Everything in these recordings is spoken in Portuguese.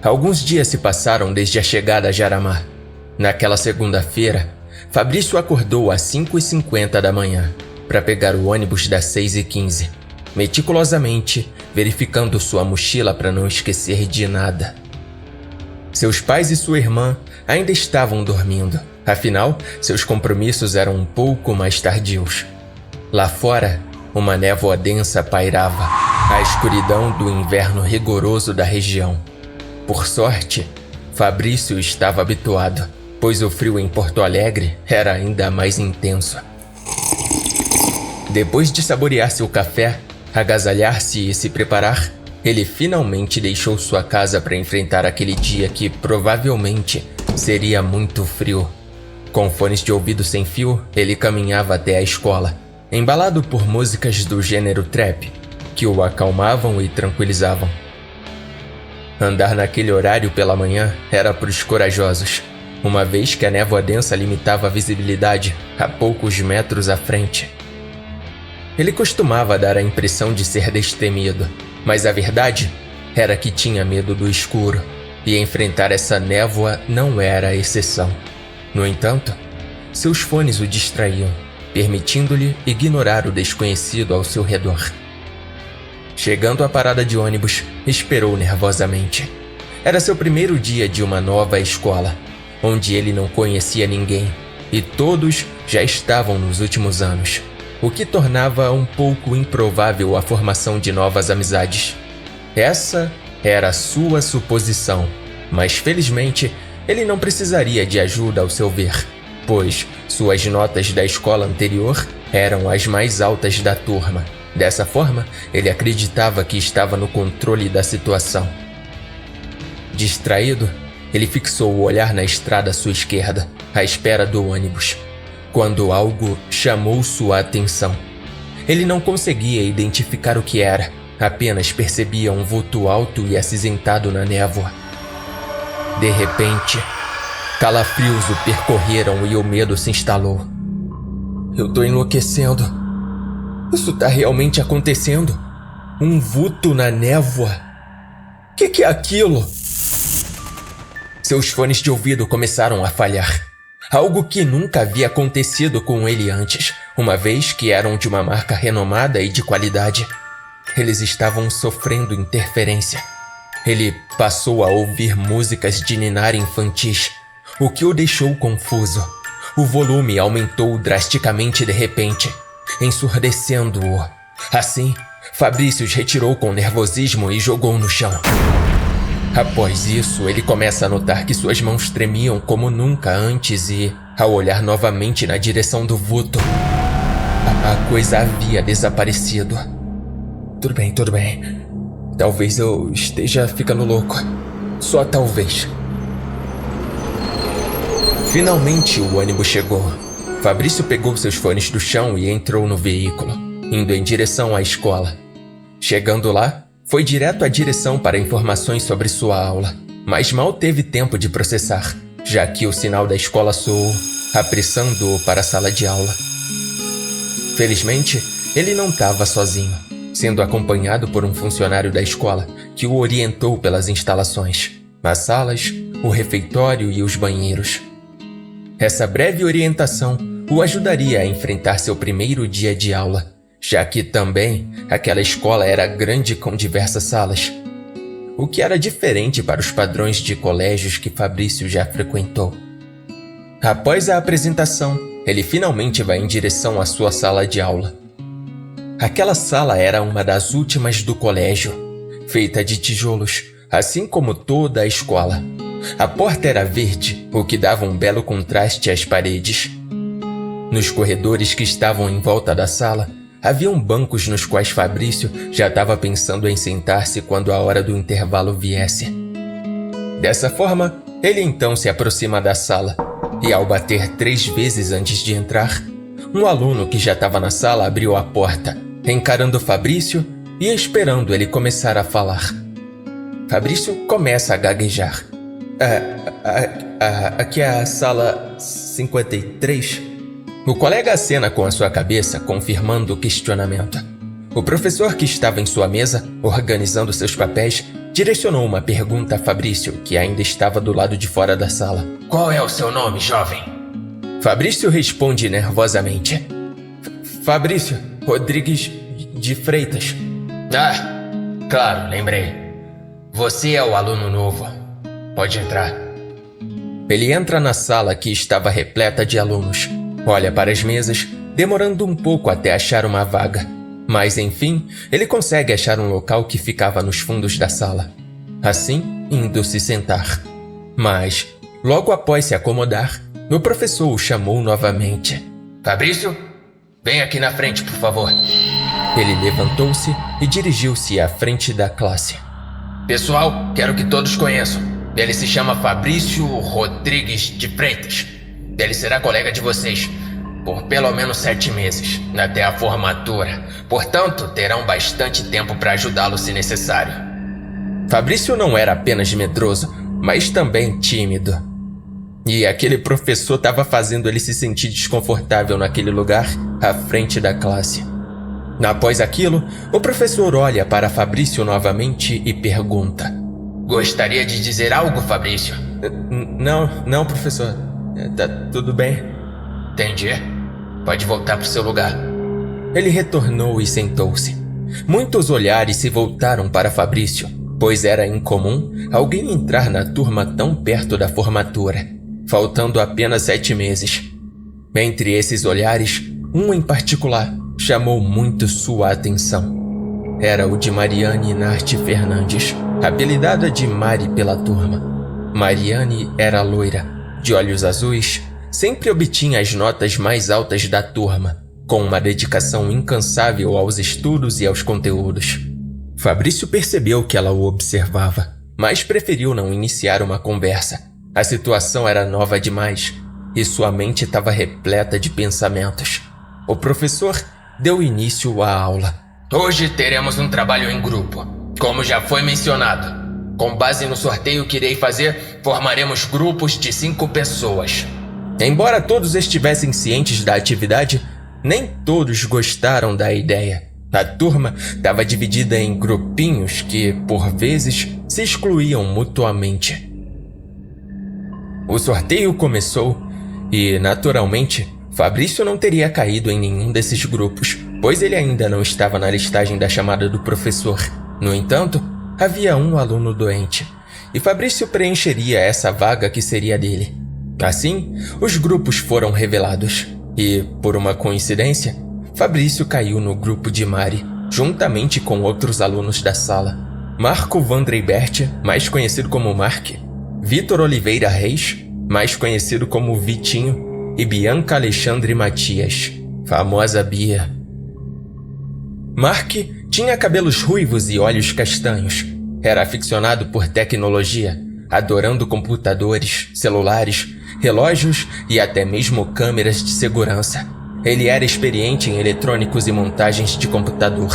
Alguns dias se passaram desde a chegada a Jaramá. Naquela segunda-feira, Fabrício acordou às 5h50 da manhã para pegar o ônibus das 6h15, meticulosamente verificando sua mochila para não esquecer de nada. Seus pais e sua irmã ainda estavam dormindo, afinal, seus compromissos eram um pouco mais tardios. Lá fora, uma névoa densa pairava, a escuridão do inverno rigoroso da região. Por sorte, Fabrício estava habituado, pois o frio em Porto Alegre era ainda mais intenso. Depois de saborear seu café, agasalhar-se e se preparar, ele finalmente deixou sua casa para enfrentar aquele dia que provavelmente seria muito frio. Com fones de ouvido sem fio, ele caminhava até a escola, embalado por músicas do gênero trap, que o acalmavam e tranquilizavam. Andar naquele horário pela manhã era para os corajosos, uma vez que a névoa densa limitava a visibilidade a poucos metros à frente. Ele costumava dar a impressão de ser destemido, mas a verdade era que tinha medo do escuro, e enfrentar essa névoa não era a exceção. No entanto, seus fones o distraíam, permitindo-lhe ignorar o desconhecido ao seu redor. Chegando à parada de ônibus, esperou nervosamente. Era seu primeiro dia de uma nova escola, onde ele não conhecia ninguém, e todos já estavam nos últimos anos, o que tornava um pouco improvável a formação de novas amizades. Essa era a sua suposição, mas felizmente ele não precisaria de ajuda ao seu ver, pois suas notas da escola anterior eram as mais altas da turma. Dessa forma, ele acreditava que estava no controle da situação. Distraído, ele fixou o olhar na estrada à sua esquerda, à espera do ônibus, quando algo chamou sua atenção. Ele não conseguia identificar o que era, apenas percebia um vulto alto e acinzentado na névoa. De repente, calafrios o percorreram e o medo se instalou. Eu tô enlouquecendo. Isso tá realmente acontecendo? Um vulto na névoa? Que é aquilo? Seus fones de ouvido começaram a falhar. Algo que nunca havia acontecido com ele antes, uma vez que eram de uma marca renomada e de qualidade. Eles estavam sofrendo interferência. Ele passou a ouvir músicas de ninar infantis, o que o deixou confuso. O volume aumentou drasticamente de repente, ensurdecendo-o. Assim, Fabrício os retirou com nervosismo e jogou no chão. Após isso, ele começa a notar que suas mãos tremiam como nunca antes e, ao olhar novamente na direção do vulto, a coisa havia desaparecido. Tudo bem. Talvez eu esteja ficando louco. Só talvez. Finalmente o ônibus chegou. Fabrício pegou seus fones do chão e entrou no veículo, indo em direção à escola. Chegando lá, foi direto à direção para informações sobre sua aula, mas mal teve tempo de processar, já que o sinal da escola soou, apressando-o para a sala de aula. Felizmente, ele não estava sozinho, sendo acompanhado por um funcionário da escola que o orientou pelas instalações, as salas, o refeitório e os banheiros. Essa breve orientação o ajudaria a enfrentar seu primeiro dia de aula, já que também aquela escola era grande com diversas salas, o que era diferente para os padrões de colégios que Fabrício já frequentou. Após a apresentação, ele finalmente vai em direção à sua sala de aula. Aquela sala era uma das últimas do colégio, feita de tijolos, assim como toda a escola. A porta era verde, o que dava um belo contraste às paredes. Nos corredores que estavam em volta da sala, haviam bancos nos quais Fabrício já estava pensando em sentar-se quando a hora do intervalo viesse. Dessa forma, ele então se aproxima da sala, e ao bater 3 vezes antes de entrar, um aluno que já estava na sala abriu a porta, encarando Fabrício e esperando ele começar a falar. Fabrício começa a gaguejar. Aqui é a sala 53? O colega acena com a sua cabeça, confirmando o questionamento. O professor que estava em sua mesa, organizando seus papéis, direcionou uma pergunta a Fabrício, que ainda estava do lado de fora da sala. Qual é o seu nome, jovem? Fabrício responde nervosamente. Fabrício Rodrigues de Freitas. Ah, claro, lembrei. Você é o aluno novo. Pode entrar. Ele entra na sala que estava repleta de alunos. Olha para as mesas, demorando um pouco até achar uma vaga. Mas, enfim, ele consegue achar um local que ficava nos fundos da sala. Assim, indo se sentar. Mas, logo após se acomodar, o professor o chamou novamente. Fabrício, vem aqui na frente, por favor. Ele levantou-se e dirigiu-se à frente da classe. Pessoal, quero que todos conheçam. Ele se chama Fabrício Rodrigues de Freitas. Ele será colega de vocês por pelo menos 7 meses, até a formatura. Portanto, terão bastante tempo para ajudá-lo se necessário. Fabrício não era apenas medroso, mas também tímido. E aquele professor estava fazendo ele se sentir desconfortável naquele lugar, à frente da classe. Após aquilo, o professor olha para Fabrício novamente e pergunta. Gostaria de dizer algo, Fabrício? Não, professor. Tá tudo bem. Entendi. Pode voltar para o seu lugar. Ele retornou e sentou-se. Muitos olhares se voltaram para Fabrício, pois era incomum alguém entrar na turma tão perto da formatura, faltando apenas 7 meses. Entre esses olhares, um em particular chamou muito sua atenção. Era o de Mariane Narte Fernandes, apelidada de Mari pela turma. Mariane era loira, de olhos azuis, sempre obtinha as notas mais altas da turma, com uma dedicação incansável aos estudos e aos conteúdos. Fabrício percebeu que ela o observava, mas preferiu não iniciar uma conversa. A situação era nova demais e sua mente estava repleta de pensamentos. O professor deu início à aula. Hoje teremos um trabalho em grupo, como já foi mencionado. Com base no sorteio que irei fazer, formaremos grupos de 5 pessoas. Embora todos estivessem cientes da atividade, nem todos gostaram da ideia. A turma estava dividida em grupinhos que, por vezes, se excluíam mutuamente. O sorteio começou e, naturalmente, Fabrício não teria caído em nenhum desses grupos, pois ele ainda não estava na listagem da chamada do professor. No entanto, havia um aluno doente, e Fabrício preencheria essa vaga que seria dele. Assim, os grupos foram revelados, e, por uma coincidência, Fabrício caiu no grupo de Mari, juntamente com outros alunos da sala. Marco Vandreibert, mais conhecido como Mark, Vitor Oliveira Reis, mais conhecido como Vitinho, e Bianca Alexandre Matias, famosa Bia. Mark tinha cabelos ruivos e olhos castanhos. Era aficionado por tecnologia, adorando computadores, celulares, relógios e até mesmo câmeras de segurança. Ele era experiente em eletrônicos e montagens de computador.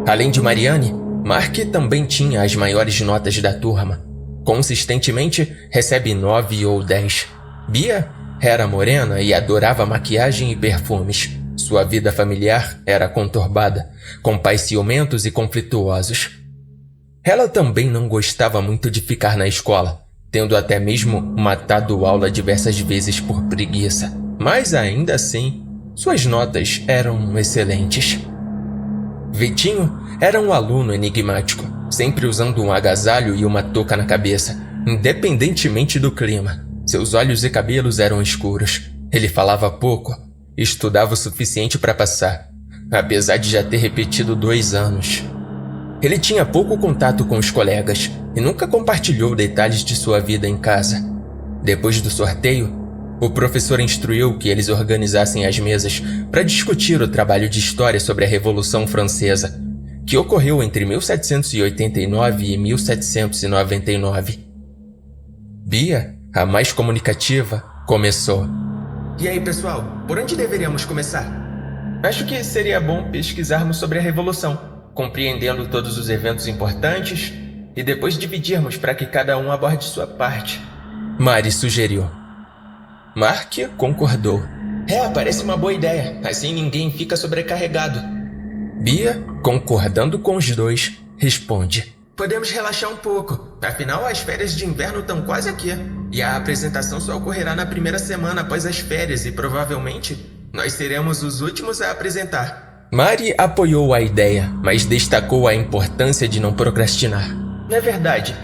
Além de Mariane, Mark também tinha as maiores notas da turma. Consistentemente, recebe 9 ou 10. Bia era morena e adorava maquiagem e perfumes. Sua vida familiar era conturbada, com pais ciumentos e conflituosos. Ela também não gostava muito de ficar na escola, tendo até mesmo matado aula diversas vezes por preguiça. Mas ainda assim, suas notas eram excelentes. Vitinho era um aluno enigmático, sempre usando um agasalho e uma touca na cabeça, independentemente do clima. Seus olhos e cabelos eram escuros. Ele falava pouco, estudava o suficiente para passar, apesar de já ter repetido 2 anos. Ele tinha pouco contato com os colegas e nunca compartilhou detalhes de sua vida em casa. Depois do sorteio, o professor instruiu que eles organizassem as mesas para discutir o trabalho de história sobre a Revolução Francesa, que ocorreu entre 1789 e 1799. Bia, a mais comunicativa, começou. E aí, pessoal, por onde deveríamos começar? Acho que seria bom pesquisarmos sobre a Revolução, compreendendo todos os eventos importantes e depois dividirmos para que cada um aborde sua parte. Mari sugeriu. Mark concordou. Parece uma boa ideia, assim ninguém fica sobrecarregado. Bia, concordando com os dois, responde. Podemos relaxar um pouco. Afinal, as férias de inverno estão quase aqui. E a apresentação só ocorrerá na primeira semana após as férias e provavelmente nós seremos os últimos a apresentar. Mari apoiou a ideia, mas destacou a importância de não procrastinar. É verdade.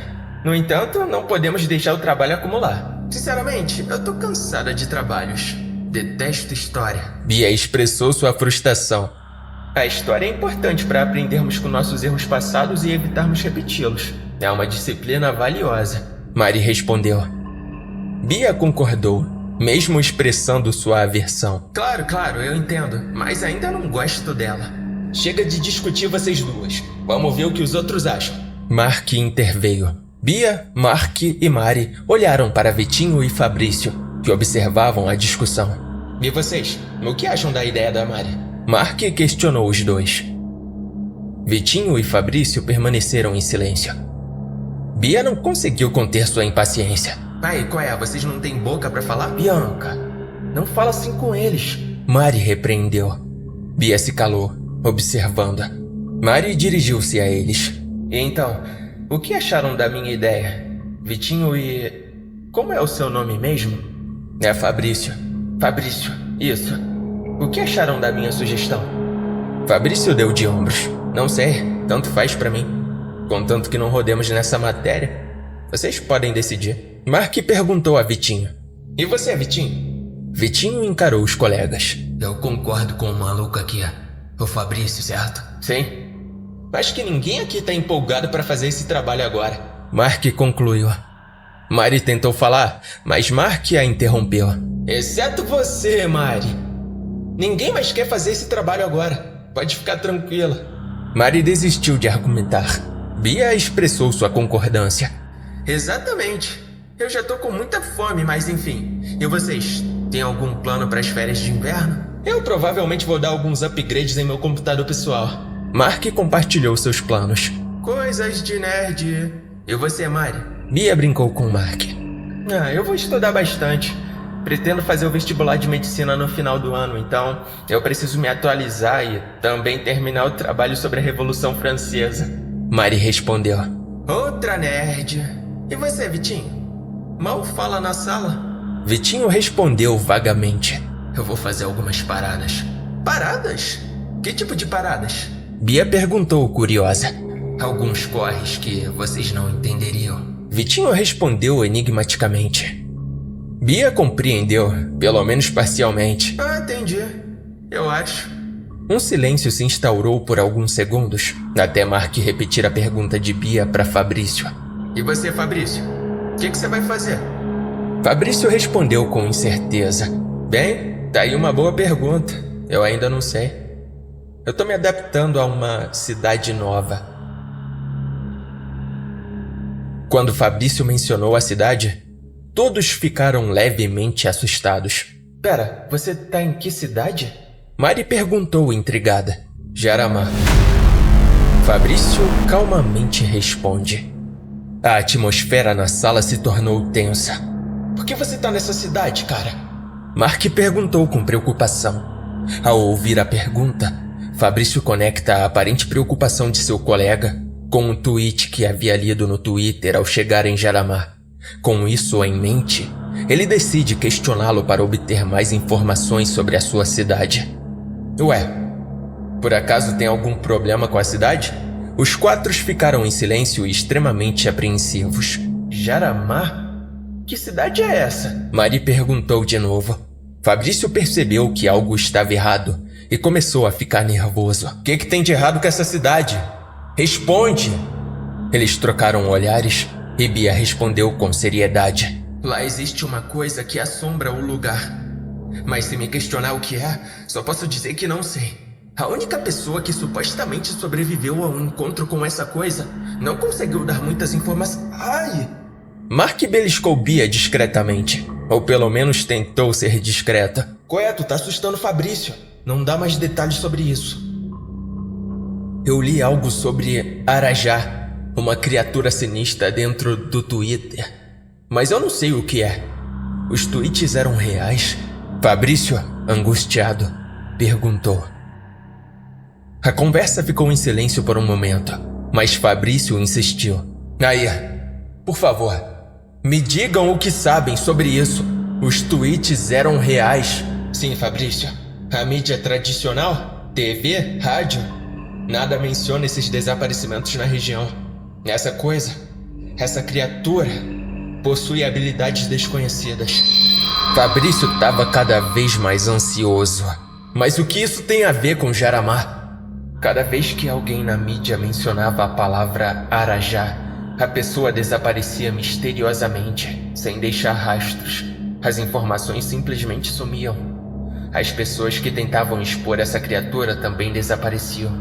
No entanto, não podemos deixar o trabalho acumular. Sinceramente, eu tô cansada de trabalhos. Detesto história. Bia expressou sua frustração. A história é importante para aprendermos com nossos erros passados e evitarmos repeti-los. É uma disciplina valiosa. Mari respondeu. Bia concordou, mesmo expressando sua aversão. Claro, eu entendo, mas ainda não gosto dela. Chega de discutir vocês duas. Vamos ver o que os outros acham. Mark interveio. Bia, Mark e Mari olharam para Vitinho e Fabrício, que observavam a discussão. E vocês, o que acham da ideia da Mari? Mark questionou os dois. Vitinho e Fabrício permaneceram em silêncio. Bia não conseguiu conter sua impaciência. Aí, qual é? Vocês não têm boca pra falar? Bianca, não fala assim com eles. Mari repreendeu. Bia se calou, observando. Mari dirigiu-se a eles. E então, o que acharam da minha ideia? Vitinho e... Como é o seu nome mesmo? É Fabrício. Fabrício, isso. O que acharam da minha sugestão? Fabrício deu de ombros. Não sei, tanto faz pra mim. Contanto que não rodemos nessa matéria, vocês podem decidir. Mark perguntou a Vitinho. E você, Vitinho? Vitinho encarou os colegas. Eu concordo com o maluco aqui, o Fabrício, certo? Sim. Acho que ninguém aqui tá empolgado pra fazer esse trabalho agora. Mark concluiu. Mari tentou falar, mas Mark a interrompeu. Exceto você, Mari. Ninguém mais quer fazer esse trabalho agora. Pode ficar tranquila. Mari desistiu de argumentar. Bia expressou sua concordância. Exatamente. Eu já tô com muita fome, mas enfim. E vocês, têm algum plano para as férias de inverno? Eu provavelmente vou dar alguns upgrades em meu computador pessoal. Mark compartilhou seus planos. Coisas de nerd. E você, Mari? Bia brincou com Mark. Eu vou estudar bastante. Pretendo fazer o vestibular de medicina no final do ano, então eu preciso me atualizar e também terminar o trabalho sobre a Revolução Francesa. Mari respondeu. Outra nerd. E você, Vitinho? Mal fala na sala? Vitinho respondeu vagamente. Eu vou fazer algumas paradas. Paradas? Que tipo de paradas? Bia perguntou, curiosa. Alguns corres que vocês não entenderiam. Vitinho respondeu enigmaticamente. Bia compreendeu, pelo menos parcialmente. Entendi. Eu acho. Um silêncio se instaurou por alguns segundos, até Mark repetir a pergunta de Bia para Fabrício. E você, Fabrício? O que você vai fazer? Fabrício respondeu com incerteza. Bem, tá aí uma boa pergunta. Eu ainda não sei. Eu tô me adaptando a uma cidade nova. Quando Fabrício mencionou a cidade, todos ficaram levemente assustados. Pera, você tá em que cidade? Mari perguntou intrigada. Jaramá. Fabrício calmamente responde. A atmosfera na sala se tornou tensa. Por que você tá nessa cidade, cara? Mark perguntou com preocupação. Ao ouvir a pergunta, Fabrício conecta a aparente preocupação de seu colega com um tweet que havia lido no Twitter ao chegar em Jaramá. Com isso em mente, ele decide questioná-lo para obter mais informações sobre a sua cidade. Ué, por acaso tem algum problema com a cidade? Os quatro ficaram em silêncio e extremamente apreensivos. Jaramá? Que cidade é essa? Mari perguntou de novo. Fabrício percebeu que algo estava errado e começou a ficar nervoso. O que tem de errado com essa cidade? Responde! Eles trocaram olhares e Bia respondeu com seriedade. Lá existe uma coisa que assombra o lugar. Mas se me questionar o que é, só posso dizer que não sei. A única pessoa que supostamente sobreviveu ao encontro com essa coisa não conseguiu dar muitas informações. Ai! Mark beliscou Bia discretamente, ou pelo menos tentou ser discreta. Tu tá assustando Fabrício. Não dá mais detalhes sobre isso. Eu li algo sobre Arajá, uma criatura sinistra dentro do Twitter. Mas eu não sei o que é. Os tweets eram reais? Fabrício, angustiado, perguntou. A conversa ficou em silêncio por um momento. Mas Fabrício insistiu. Aí, por favor, me digam o que sabem sobre isso. Os tweets eram reais. Sim, Fabrício. A mídia tradicional, TV, rádio, nada menciona esses desaparecimentos na região. Essa coisa, essa criatura, possui habilidades desconhecidas. Fabrício estava cada vez mais ansioso. Mas o que isso tem a ver com Jaramá? Cada vez que alguém na mídia mencionava a palavra Arajá, a pessoa desaparecia misteriosamente, sem deixar rastros. As informações simplesmente sumiam. As pessoas que tentavam expor essa criatura também desapareciam.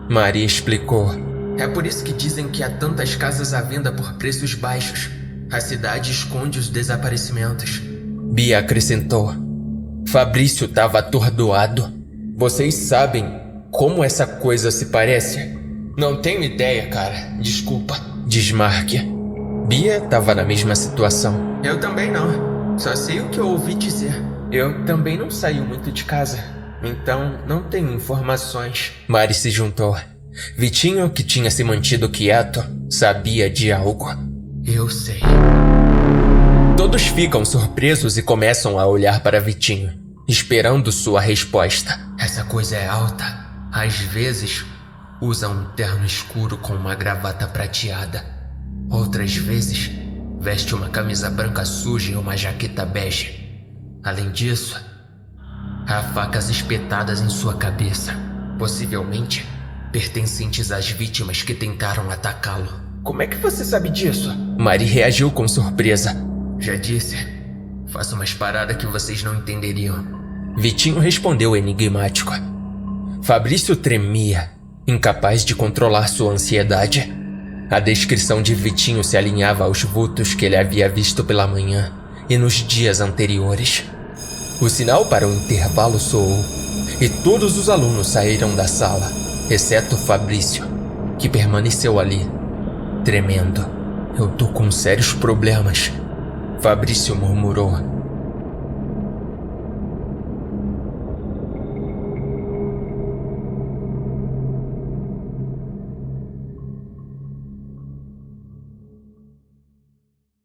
Maria explicou. É por isso que dizem que há tantas casas à venda por preços baixos. A cidade esconde os desaparecimentos. Bia acrescentou. Fabrício estava atordoado. Vocês sabem como essa coisa se parece? Não tenho ideia, cara. Desculpa. Diz Mark. Bia estava na mesma situação. Eu também não. Só sei o que eu ouvi dizer. Eu também não saio muito de casa, então não tenho informações. Mari se juntou. Vitinho, que tinha se mantido quieto, sabia de algo. Eu sei. Todos ficam surpresos e começam a olhar para Vitinho, esperando sua resposta. Essa coisa é alta. Às vezes, usa um terno escuro com uma gravata prateada. Outras vezes, veste uma camisa branca suja e uma jaqueta bege. Além disso, há facas espetadas em sua cabeça, possivelmente pertencentes às vítimas que tentaram atacá-lo. Como é que você sabe disso? Mari reagiu com surpresa. Já disse, faço umas paradas que vocês não entenderiam. Vitinho respondeu enigmático. Fabrício tremia, incapaz de controlar sua ansiedade. A descrição de Vitinho se alinhava aos vultos que ele havia visto pela manhã e nos dias anteriores. O sinal para o intervalo soou e todos os alunos saíram da sala, exceto Fabrício, que permaneceu ali, tremendo. Eu tô com sérios problemas, Fabrício murmurou.